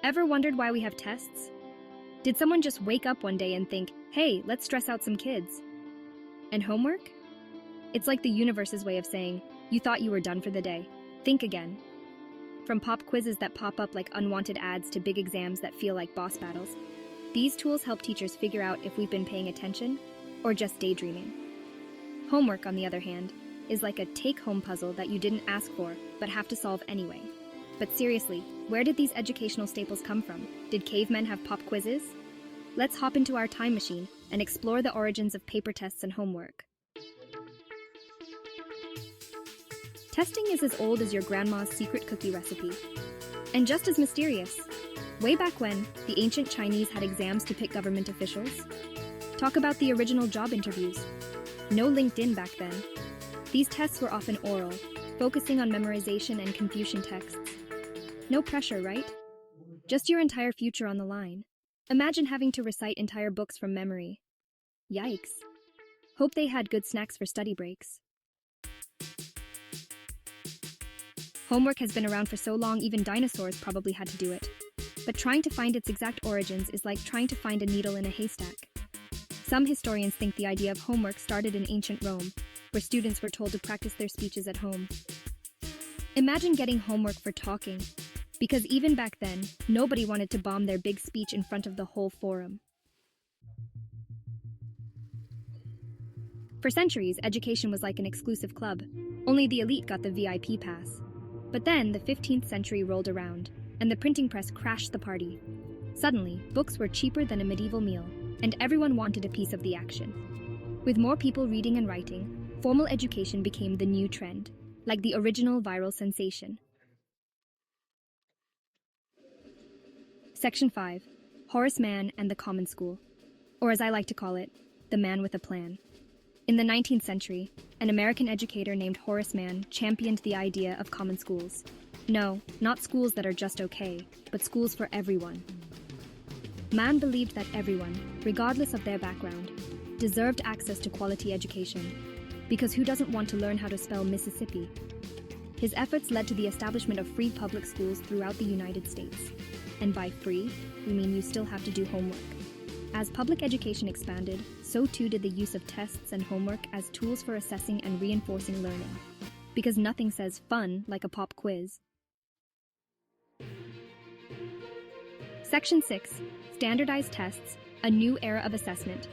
Ever wondered why we have tests? Did someone just wake up one day and think, hey, let's stress out some kids? And homework? It's like the universe's way of saying, you thought you were done for the day. Think again. From pop quizzes that pop up like unwanted ads to big exams that feel like boss battles, these tools help teachers figure out if we've been paying attention or just daydreaming. Homework, on the other hand, is like a take-home puzzle that you didn't ask for but have to solve anyway. But seriously, where did these educational staples come from? Did cavemen have pop quizzes? Let's hop into our time machine and explore the origins of paper tests and homework. Testing is as old as your grandma's secret cookie recipe, and just as mysterious. Way back when, the ancient Chinese had exams to pick government officials. Talk about the original job interviews. No LinkedIn back then. These tests were often oral, focusing on memorization and Confucian texts. No pressure, right? Just your entire future on the line. Imagine having to recite entire books from memory. Yikes. Hope they had good snacks for study breaks. Homework has been around for so long, even dinosaurs probably had to do it. But trying to find its exact origins is like trying to find a needle in a haystack. Some historians think the idea of homework started in ancient Rome, where students were told to practice their speeches at home. Imagine getting homework for talking, because even back then, nobody wanted to bomb their big speech in front of the whole forum. For centuries, education was like an exclusive club. Only the elite got the VIP pass. But then the 15th century rolled around, and the printing press crashed the party. Suddenly, books were cheaper than a medieval meal, and everyone wanted a piece of the action. With more people reading and writing, formal education became the new trend, like the original viral sensation. Section 5. Horace Mann and the Common School, or as I like to call it, the man with a plan. In the 19th century, an American educator named Horace Mann championed the idea of common schools. No, not schools that are just okay, but schools for everyone. Mann believed that everyone, regardless of their background, deserved access to quality education, because who doesn't want to learn how to spell Mississippi? His efforts led to the establishment of free public schools throughout the United States. And by free, we mean you still have to do homework. As public education expanded, so too did the use of tests and homework as tools for assessing and reinforcing learning. Because nothing says fun like a pop quiz. Section 6. Standardized tests, a new era of assessment.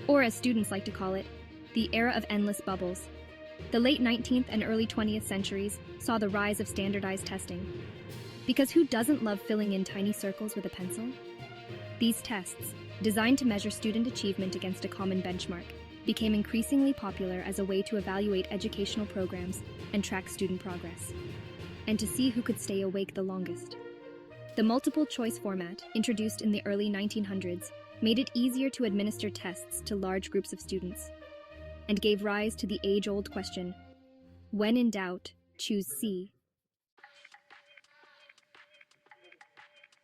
Or as students like to call it, the era of endless bubbles. The late 19th and early 20th centuries saw the rise of standardized testing. Because who doesn't love filling in tiny circles with a pencil? These tests, designed to measure student achievement against a common benchmark, became increasingly popular as a way to evaluate educational programs and track student progress, and to see who could stay awake the longest. The multiple-choice format, introduced in the early 1900s, made it easier to administer tests to large groups of students, and gave rise to the age-old question, when in doubt, choose C.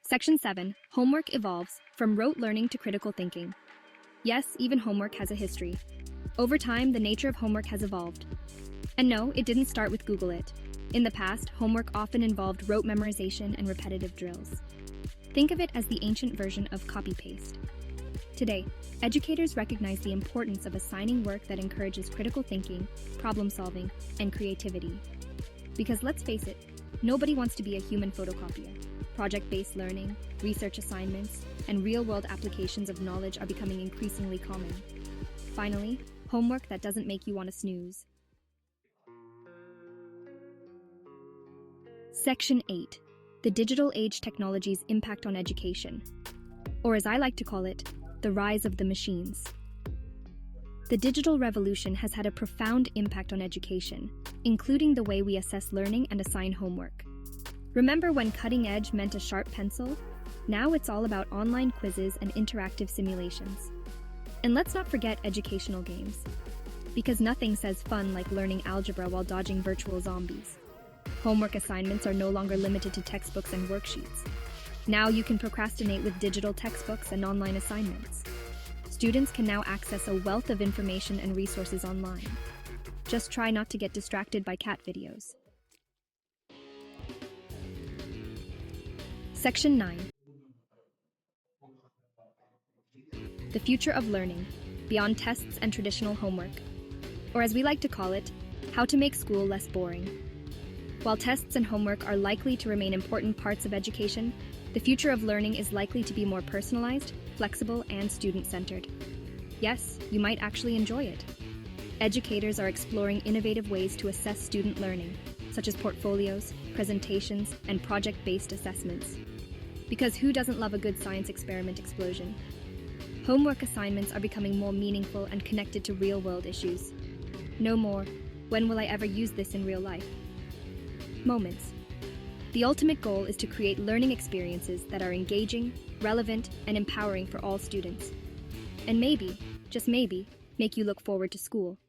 Section 7. Homework evolves from rote learning to critical thinking. Yes, even homework has a history. Over time, the nature of homework has evolved. And no, it didn't start with Google it. In the past, homework often involved rote memorization and repetitive drills. Think of it as the ancient version of copy-paste. Today, educators recognize the importance of assigning work that encourages critical thinking, problem-solving, and creativity. Because let's face it, nobody wants to be a human photocopier. Project-based learning, research assignments, and real-world applications of knowledge are becoming increasingly common. Finally, homework that doesn't make you want to snooze. Section 8. The digital age technology's impact on education. Or as I like to call it, the rise of the machines. The digital revolution has had a profound impact on education, including the way we assess learning and assign homework. Remember when cutting edge meant a sharp pencil? Now it's all about online quizzes and interactive simulations. And let's not forget educational games. Because nothing says fun like learning algebra while dodging virtual zombies. Homework assignments are no longer limited to textbooks and worksheets. Now you can procrastinate with digital textbooks and online assignments. Students can now access a wealth of information and resources online. Just try not to get distracted by cat videos. Section 9. the future of learning, beyond tests and traditional homework. Or as we like to call it, how to make school less boring. While tests and homework are likely to remain important parts of education, the future of learning is likely to be more personalized, flexible, and student-centered. Yes, you might actually enjoy it. Educators are exploring innovative ways to assess student learning, such as portfolios, presentations, and project-based assessments. Because who doesn't love a good science experiment explosion? Homework assignments are becoming more meaningful and connected to real-world issues. No more, when will I ever use this in real life? Moments. The ultimate goal is to create learning experiences that are engaging, relevant, and empowering for all students. And maybe, just maybe, make you look forward to school.